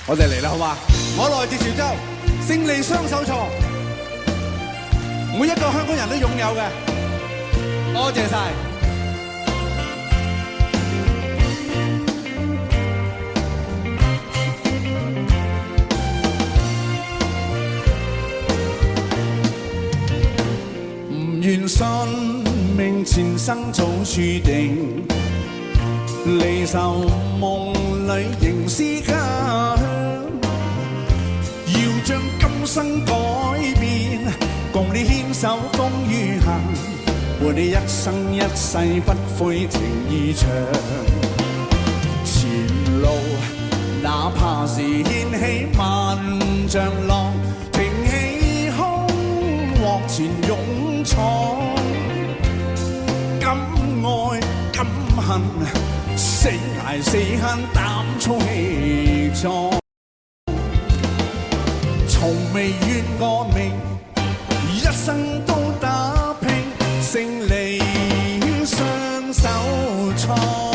我哋嚟啦，好嘛？我來自潮州，勝利雙手錯，每一個香港人都擁有嘅，多謝晒。唔願信命前生早注定，離愁夢裏仍是家鄉，要將今生改變，共你牽手風雨行，伴你一生一世不悔情意長。前路哪怕是掀起萬丈浪，挺起胸往前勇闖，敢愛敢恨，死捱死慳膽粗氣壯，從未怨過命，一生都打拼，勝利雙手創。